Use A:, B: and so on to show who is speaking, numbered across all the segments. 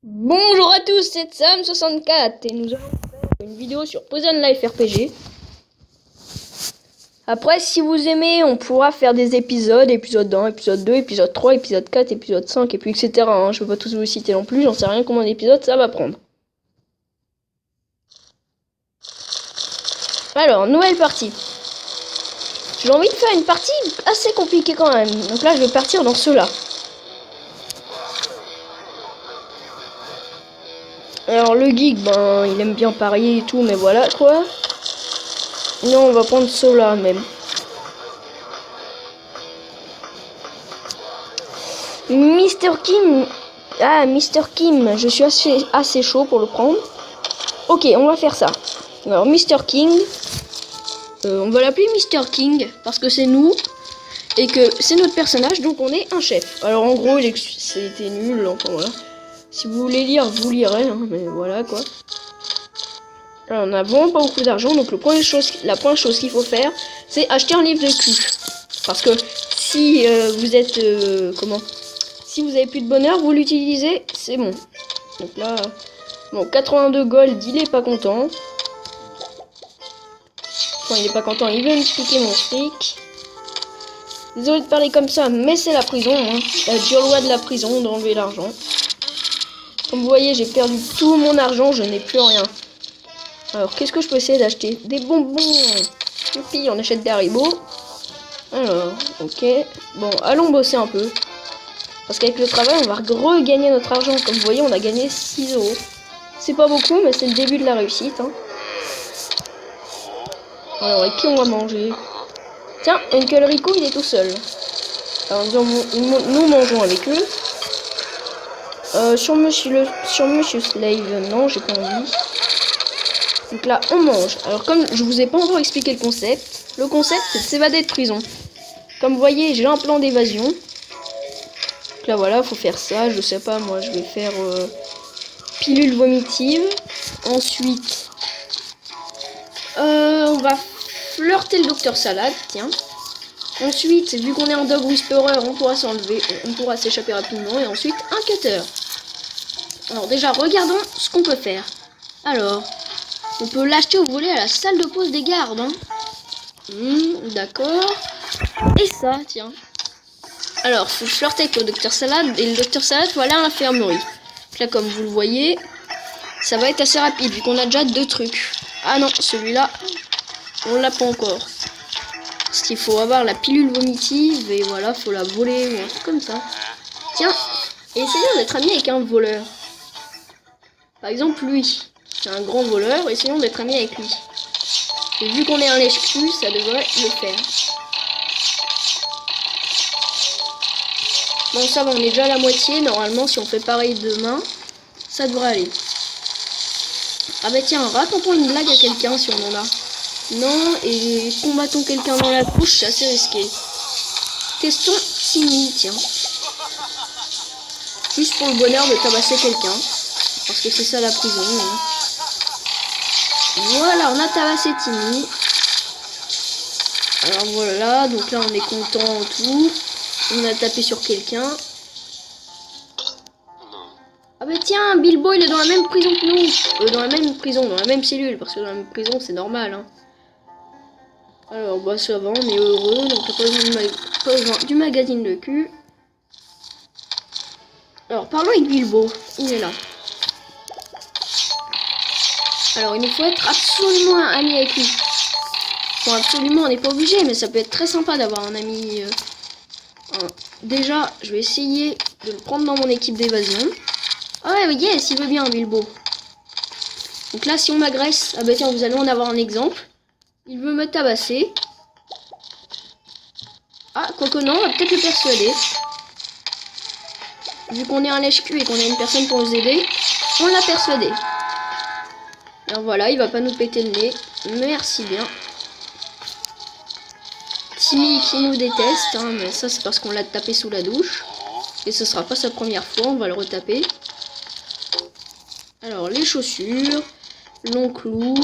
A: Bonjour à tous, c'est Sam64 et nous allons faire une vidéo sur Prison Life RPG. Après, si vous aimez, on pourra faire des épisodes, épisode 1, épisode 2, épisode 3, épisode 4, épisode 5 et puis etc. Je ne vais pas tous vous citer non plus, j'en sais rien combien d'épisodes ça va prendre. Alors, nouvelle partie. J'ai envie de faire une partie assez compliquée quand même. Donc là, je vais partir dans ceux-là. Alors le geek, il aime bien parier et tout, mais voilà quoi. Non, on va prendre ceux-là même. Mr. Kim. Ah, Mr. Kim, je suis assez chaud pour le prendre. Ok, on va faire ça. Alors, Mr. King. On va l'appeler Mr. King parce que c'est nous et que c'est notre personnage, donc on est un chef. Alors, en gros, c'était nul. Enfin, voilà. Si vous voulez lire, vous lirez, hein, mais voilà quoi. Alors, on n'a vraiment pas beaucoup d'argent, donc la première chose qu'il faut faire, c'est acheter un livre de cul. Parce que si vous êtes si vous avez plus de bonheur, vous l'utilisez, c'est bon. Donc là, bon, 82 gold, il est pas content. Enfin, il est pas content, il veut me piquer mon fric. Désolé de parler comme ça, mais c'est la prison, hein. La dure loi de la prison d'enlever l'argent. Comme vous voyez, j'ai perdu tout mon argent, je n'ai plus rien. Alors, qu'est-ce que je peux essayer d'acheter? Des bonbons. Youpi, on achète des haribots. Alors, ok. Bon, allons bosser un peu. Parce qu'avec le travail, on va regagner notre argent. Comme vous voyez, on a gagné 6 €. C'est pas beaucoup, mais c'est le début de la réussite. Hein. Alors, et qui on va manger? Tiens, Uncle Rico, il est tout seul. Alors, nous mangeons avec eux. Sur Monsieur Slave, non, j'ai pas envie. Donc là, on mange. Alors, comme je vous ai pas encore expliqué le concept, c'est de s'évader de prison. Comme vous voyez, j'ai un plan d'évasion. Donc là, voilà, faut faire ça. Je sais pas, moi, je vais faire pilule vomitive. Ensuite, on va flirter le docteur Salade, tiens. Ensuite, vu qu'on est en dog whisperer, on pourra s'enlever, on pourra s'échapper rapidement. Et ensuite, un cutter. Alors déjà, regardons ce qu'on peut faire. Alors, on peut l'acheter au volet à la salle de pause des gardes. Hein. D'accord. Et ça, tiens. Alors, faut flirter avec le docteur Salade. Et le docteur Salade, voilà à l'infirmerie. Là, comme vous le voyez, ça va être assez rapide, vu qu'on a déjà 2 trucs. Ah non, celui-là, on l'a pas encore. Parce qu'il faut avoir la pilule vomitive, et voilà, faut la voler, ou un truc comme ça. Tiens, essayons d'être amis avec un voleur. Par exemple, lui. C'est un grand voleur, essayons d'être amis avec lui. Et vu qu'on est un lèche-cul, ça devrait le faire. Bon, ça va, on est déjà à la moitié. Normalement, si on fait pareil demain, ça devrait aller. Ah bah tiens, racontons une blague à quelqu'un si on en a. Non, et combattons quelqu'un dans la couche, c'est assez risqué. Testons Timmy, tiens. Juste pour le bonheur de tabasser quelqu'un. Parce que c'est ça la prison. Hein. Voilà, on a tabassé Timmy. Alors voilà, donc là on est content tout. On a tapé sur quelqu'un. Ah bah tiens, Bilbo il est dans la même prison que nous. Dans la même prison, dans la même cellule. Parce que dans la même prison c'est normal. Hein. Alors bah ça va, on est heureux. Donc pas besoin du magazine de cul. Alors parlons avec Bilbo. Il est là. Alors il nous faut être absolument amis avec lui. Bon, absolument, on n'est pas obligé, mais ça peut être très sympa d'avoir un ami. Déjà, je vais essayer de le prendre dans mon équipe d'évasion. Ah ouais, yes, il veut bien, Bilbo. Donc là, si on m'agresse, ah bah tiens, vous allez en avoir un exemple. Il veut me tabasser. Ah, quoique non, on va peut-être le persuader. Vu qu'on est un lèche-cul et qu'on a une personne pour nous aider, on l'a persuadé. Alors voilà, il va pas nous péter le nez. Merci bien. Timmy qui nous déteste, hein, mais ça c'est parce qu'on l'a tapé sous la douche. Et ce sera pas sa première fois, on va le retaper. Alors les chaussures, l'enclou,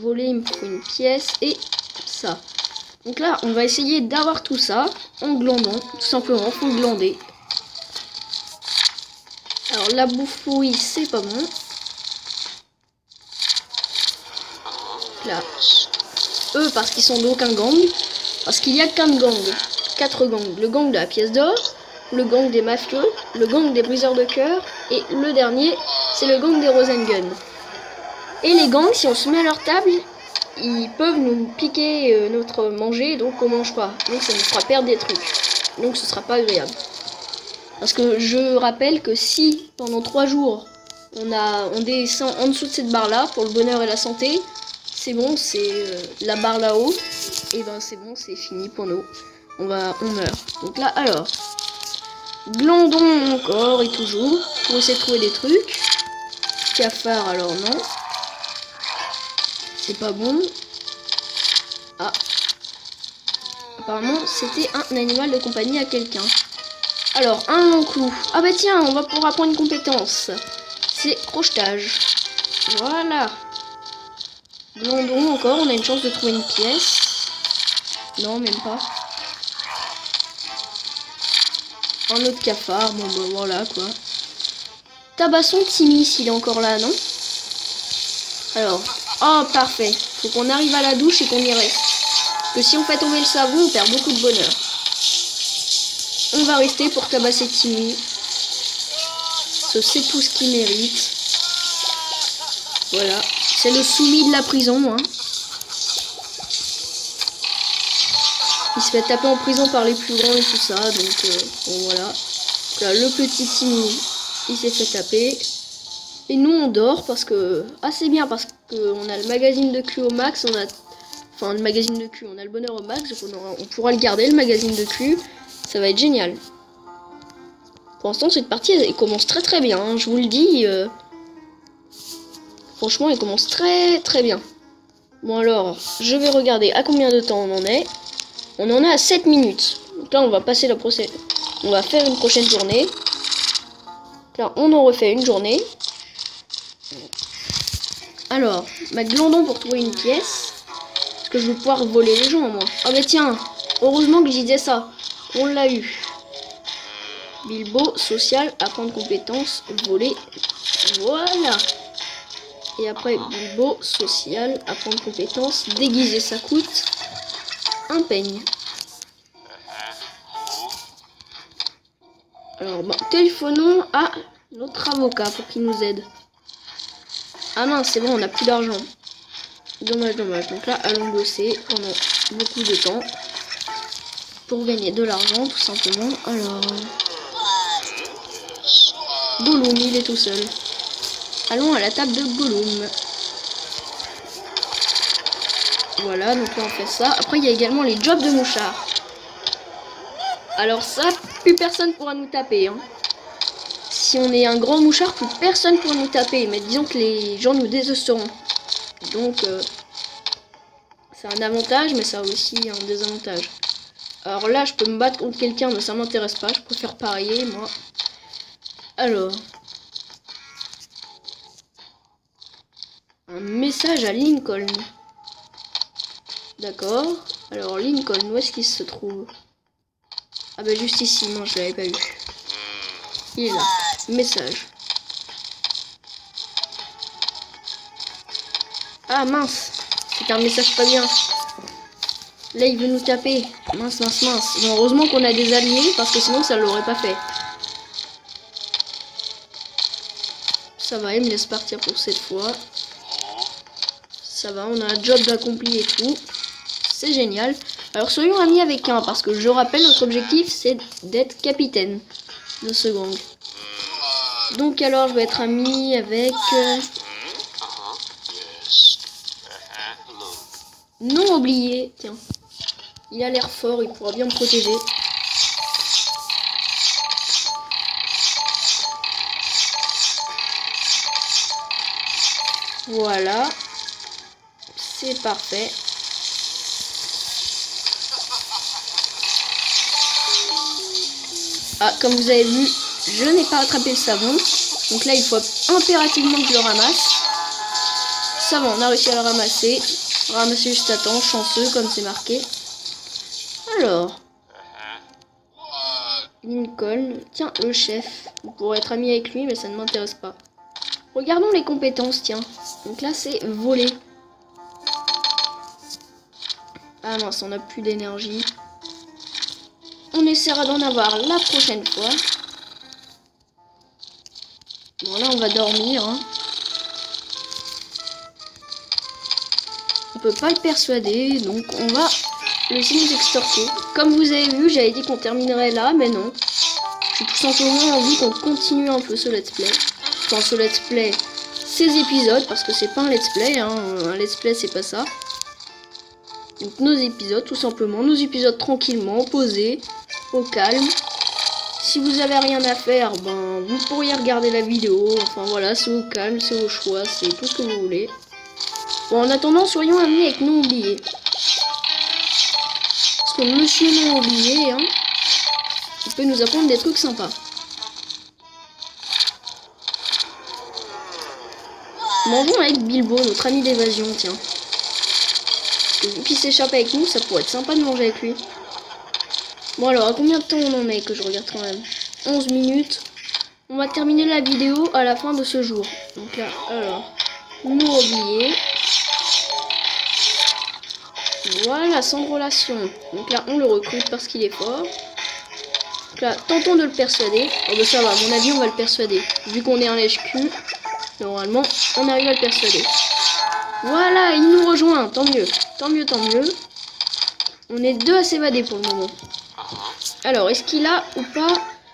A: voler il me faut une pièce et ça. Donc là on va essayer d'avoir tout ça en glandant, tout simplement, faut glander. Alors la bouffe pourrie, c'est pas bon. Là. Eux, parce qu'ils sont d'aucun gang. Parce qu'il y a qu'un gang. 4 gangs. Le gang de la pièce d'or, le gang des mafieux, le gang des briseurs de cœur, et le dernier, c'est le gang des Rosengun. Et les gangs, si on se met à leur table, ils peuvent nous piquer notre manger, donc on mange pas. Donc ça nous fera perdre des trucs. Donc ce sera pas agréable. Parce que je rappelle que si pendant 3 jours on descend en dessous de cette barre là pour le bonheur et la santé, c'est bon, c'est la barre là-haut, et ben c'est bon, c'est fini pour nous. On meurt. Donc là, alors, glandon encore et toujours pour essayer de trouver des trucs. Cafard, alors non, c'est pas bon. Ah, apparemment c'était un animal de compagnie à quelqu'un. Alors, un long clou. Ah bah tiens, on va pouvoir apprendre une compétence. C'est crochetage. Voilà. Glandon encore, on a une chance de trouver une pièce. Non, même pas. Un autre cafard, bon bah voilà quoi. Tabassons Timmy s'il est encore là, non? Alors, oh parfait. Faut qu'on arrive à la douche et qu'on y reste. Parce que si on fait tomber le savon, on perd beaucoup de bonheur. On va rester pour tabasser Timmy. C'est tout ce qu'il mérite. Voilà. C'est le soumis de la prison, hein. Il se fait taper en prison par les plus grands et tout ça, donc bon voilà. Là, le petit Timmy, il s'est fait taper. Et nous on dort parce que... Ah c'est bien parce qu'on a le magazine de cul au max, Enfin le magazine de cul, on a le bonheur au max, donc on pourra le garder, le magazine de cul. Ça va être génial. Pour l'instant cette partie elle commence très très bien, hein, je vous le dis. Franchement elle commence très très bien. Bon alors, je vais regarder à combien de temps on en est. On en est à 7 minutes. Donc là, on va passer la prochaine. On va faire une prochaine journée. Là, on en refait une journée. Alors, ma glandon pour trouver une pièce. Parce que je vais pouvoir voler les gens, moi. Ah bah tiens, heureusement que j'y disais ça. On l'a eu. Bilbo, social, apprendre compétences, voler. Voilà. Et après, Bilbo, social, apprendre compétences, déguiser, ça coûte un peigne. Alors, bon, téléphonons à notre avocat pour qu'il nous aide. Ah mince, c'est bon, on n'a plus d'argent. Dommage, dommage. Donc là, allons bosser pendant beaucoup de temps pour gagner de l'argent, tout simplement. Alors, Gollum, il est tout seul. Allons à la table de Gollum. Voilà, donc là on fait ça. Après, il y a également les jobs de mouchard. Alors ça, plus personne pourra nous taper, hein. Si on est un grand mouchard, plus personne pourra nous taper. Mais disons que les gens nous désosteront. Donc, c'est un avantage, mais ça a aussi un désavantage. Alors là, je peux me battre contre quelqu'un, mais ça m'intéresse pas. Je préfère parier, moi. Alors. Un message à Lincoln. D'accord. Alors, Lincoln, où est-ce qu'il se trouve? Ah bah juste ici, non, je l'avais pas vu. Il est là. Message. Ah mince. C'est un message pas bien. Là, il veut nous taper. Mince, mince, mince. Bon, heureusement qu'on a des alliés, parce que sinon, ça l'aurait pas fait. Ça va, il me laisse partir pour cette fois. Ça va, on a un job d'accompli et tout. C'est génial. Alors, soyons amis avec un, parce que je rappelle, notre objectif, c'est d'être capitaine de ce gang. Donc, alors, je vais être ami avec... Non oublié. Tiens. Il a l'air fort, il pourra bien me protéger. Voilà. C'est parfait. Ah, comme vous avez vu, je n'ai pas attrapé le savon. Donc là, il faut impérativement que je le ramasse. Ça va, on a réussi à le ramasser. Ramasser juste à temps, chanceux, comme c'est marqué. Alors. Lincoln. Tiens, le chef. On pourrait être ami avec lui, mais ça ne m'intéresse pas. Regardons les compétences, tiens. Donc là, c'est voler. Ah mince, on n'a plus d'énergie. On essaiera d'en avoir la prochaine fois. Bon, là, on va dormir. Hein. On peut pas le persuader, donc on va le laisser nous extorquer. Comme vous avez vu, j'avais dit qu'on terminerait là, mais non. J'ai tout simplement envie qu'on continue un peu ce let's play. Enfin, ce let's play, ces épisodes, parce que c'est pas un let's play, hein. Un let's play, c'est pas ça. Donc nos épisodes, tout simplement, nos épisodes tranquillement, posés, au calme. Si vous avez rien à faire, ben vous pourriez regarder la vidéo. Enfin voilà, c'est au calme, c'est au choix, c'est tout ce que vous voulez. Bon, en attendant, soyons amis avec Non Oublié. Parce que Monsieur Non Oublié, hein, il peut nous apprendre des trucs sympas. Mangeons avec Bilbo, notre ami d'évasion, tiens. Vu qu'il s'échappe avec nous, ça pourrait être sympa de manger avec lui. Bon alors, à combien de temps on en est que je regarde quand même? 11 minutes. On va terminer la vidéo à la fin de ce jour. Donc là, alors, Non Oublié. Voilà, sans relation. Donc là, on le recrute parce qu'il est fort. Donc là, tentons de le persuader. Oh bah ça va, à mon avis, on va le persuader. Vu qu'on est un lèche-cul, normalement, on arrive à le persuader. Voilà, il nous rejoint. Tant mieux, tant mieux, tant mieux. On est deux à s'évader pour le moment. Alors, est-ce qu'il a ou pas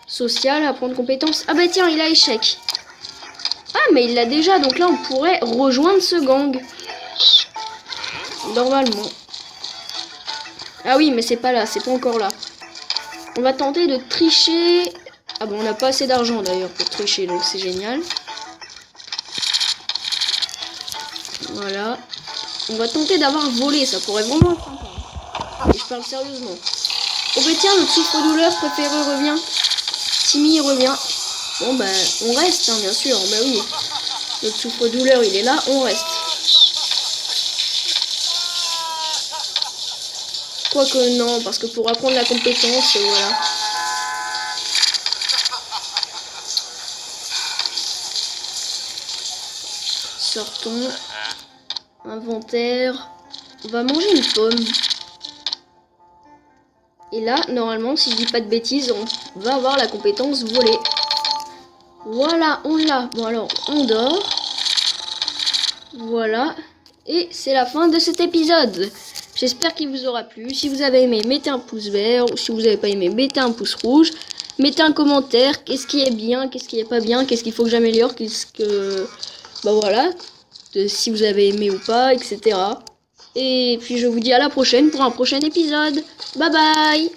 A: social à prendre compétence? Ah bah tiens, il a échec. Ah, mais il l'a déjà, donc là, on pourrait rejoindre ce gang. Normalement. Ah oui, mais c'est pas là, c'est pas encore là. On va tenter de tricher. Ah bon, on n'a pas assez d'argent d'ailleurs pour tricher, donc c'est génial. Voilà. On va tenter d'avoir volé, ça pourrait vraiment être sympa. Et je parle sérieusement. Oh bah tiens, notre souffre-douleur préféré revient. Timmy revient. Bon bah, on reste, hein, bien sûr. Bah oui. Notre souffre-douleur, il est là, on reste. Quoique non, parce que pour apprendre la compétence, voilà. Sortons. Inventaire. On va manger une pomme. Et là, normalement, si je dis pas de bêtises, on va avoir la compétence voler. Voilà, on l'a. Bon alors, on dort. Voilà. Et c'est la fin de cet épisode. J'espère qu'il vous aura plu. Si vous avez aimé, mettez un pouce vert. Ou si vous n'avez pas aimé, mettez un pouce rouge. Mettez un commentaire. Qu'est-ce qui est bien, qu'est-ce qui est pas bien, qu'est-ce qu'il faut que j'améliore, qu'est-ce que... Bah voilà. Si vous avez aimé ou pas, etc. Et puis je vous dis à la prochaine pour un prochain épisode. Bye bye!